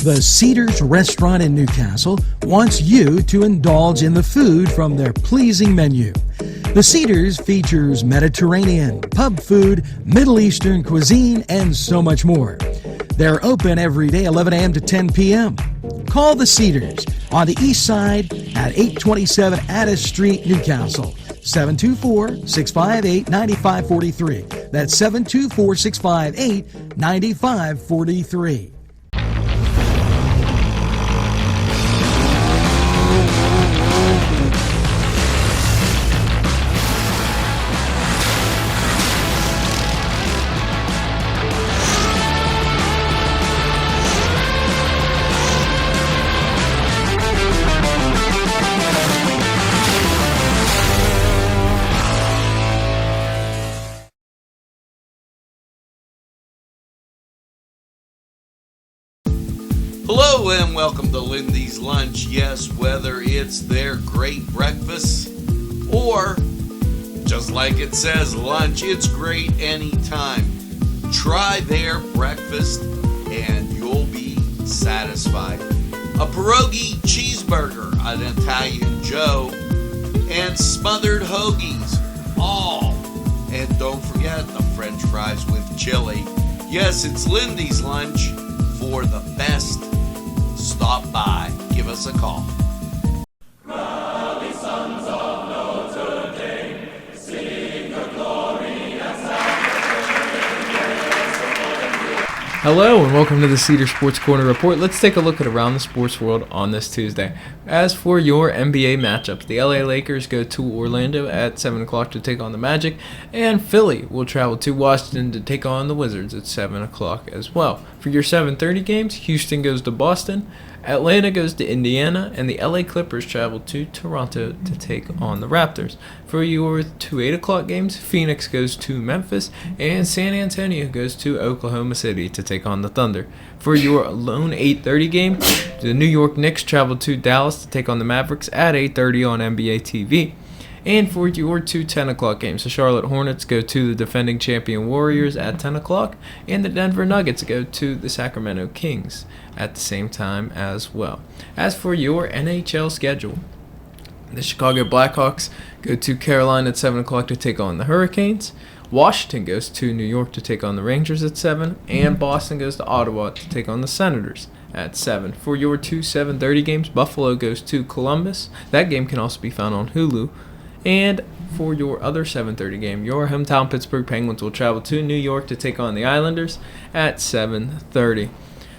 The Cedars restaurant in Newcastle wants you to indulge in the food from their pleasing menu. The Cedars features Mediterranean, pub food, Middle Eastern cuisine, and so much more. They're open every day 11 a.m. to 10 p.m. Call the Cedars on the east side at 827 Addis Street, Newcastle. 724-658-9543. That's 724-658-9543. Hello and welcome to Lindy's Lunch. Yes, whether it's their great breakfast or, just like it says, lunch, it's great anytime. Try their breakfast and you'll be satisfied. A pierogi cheeseburger, an Italian Joe, and smothered hoagies, all. And don't forget the French fries with chili. Yes, it's Lindy's Lunch. For the best, stop by. Give us a call. Rally sons of Notre Dame, sing the glory and Hello and welcome to the Cedars Sports Corner Report. Let's take a look at around the sports world on this Tuesday. As for your NBA matchups, the LA Lakers go to Orlando at 7 o'clock to take on the Magic, and Philly will travel to Washington to take on the Wizards at 7 o'clock as well. For your 7:30 games, Houston goes to Boston, Atlanta goes to Indiana, and the LA Clippers travel to Toronto to take on the Raptors. For your 8 o'clock games, Phoenix goes to Memphis, and San Antonio goes to Oklahoma City to take on the Thunder. For your lone 8:30 game, the New York Knicks travel to Dallas to take on the Mavericks at 8:30 on NBA TV. And for your 10 o'clock games, the Charlotte Hornets go to the defending champion Warriors at 10 o'clock, and the Denver Nuggets go to the Sacramento Kings at the same time as well. As for your NHL schedule, the Chicago Blackhawks go to Carolina at 7 o'clock to take on the Hurricanes. Washington goes to New York to take on the Rangers at 7, and Boston goes to Ottawa to take on the Senators at 7. For your 7:30 games, Buffalo goes to Columbus. That game can also be found on Hulu. And for your other 7:30 game, your hometown Pittsburgh Penguins will travel to New York to take on the Islanders at 7:30.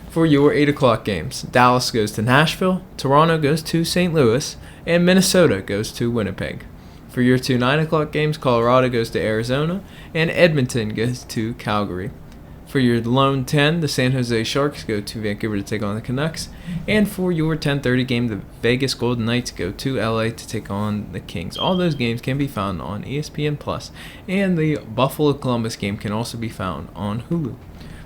For your 8 o'clock games, Dallas goes to Nashville, Toronto goes to St. Louis, and Minnesota goes to Winnipeg. For your 9 o'clock games, Colorado goes to Arizona, and Edmonton goes to Calgary. For your lone 10, the San Jose Sharks go to Vancouver to take on the Canucks. And for your 10:30 game, the Vegas Golden Knights go to LA to take on the Kings. All those games can be found on ESPN+, and the Buffalo-Columbus game can also be found on Hulu.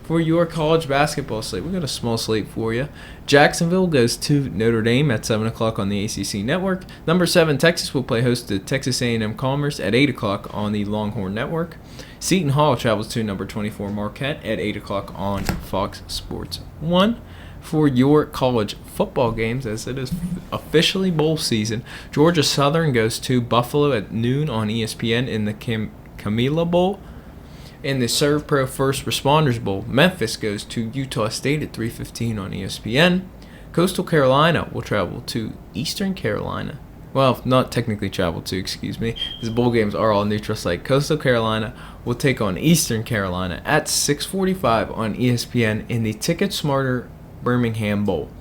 For your college basketball slate, we've got a small slate for you. Jacksonville goes to Notre Dame at 7 o'clock on the ACC Network. Number 7, Texas will play host to Texas A&M Commerce at 8 o'clock on the Longhorn Network. Seton Hall travels to number 24 Marquette at 8 o'clock on Fox Sports 1. For your college football games, as it is officially bowl season, Georgia Southern goes to Buffalo at noon on ESPN in the Camilla Bowl. In the Serve Pro First Responders Bowl, Memphis goes to Utah State at 3:15 on ESPN. Coastal Carolina will travel to Eastern Carolina. Well, not technically travel to, excuse me, because bowl games are all neutral site. Coastal Carolina will take on Eastern Carolina at 6:45 on ESPN in the Ticket Smarter Birmingham Bowl.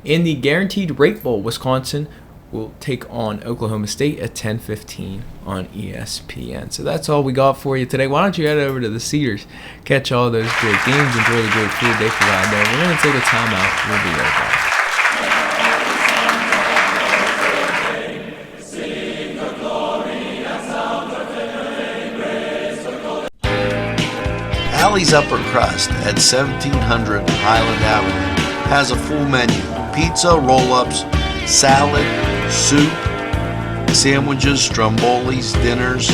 In the Guaranteed Rate Bowl, Wisconsin will take on Oklahoma State at 10:15 on ESPN. So that's all we got for you today. Why don't you head over to the Cedars, catch all those great games, enjoy the great food they provide there. We're going to take a timeout. We'll be right back. Alley's Upper Crust at 1700 Highland Avenue has a full menu: pizza, roll-ups, salad, soup, sandwiches, strombolis, dinners.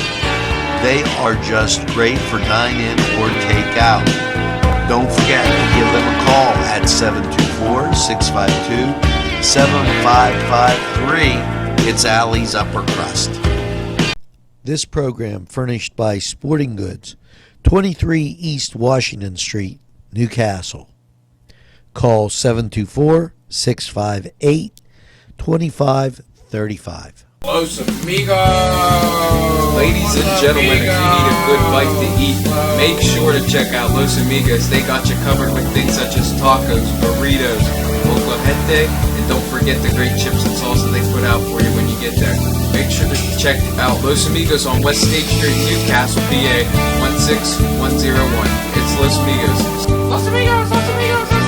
They are just great for dine-in or take-out. Don't forget to give them a call at 724 724-652-7553. It's Allie's Upper Crust. This program furnished by Sporting Goods, 23 East Washington Street, Newcastle. Call 724-658-2535. Los Amigos! Ladies and gentlemen, if you need a good bite to eat, make sure to check out Los Amigos. They got you covered with things such as tacos, burritos, molcajete, and don't forget the great chips and salsa they put out for you when you get there. Make sure to check out Los Amigos on West State Street, Newcastle, PA 16101. It's Los Amigos. Los Amigos! Los Amigos!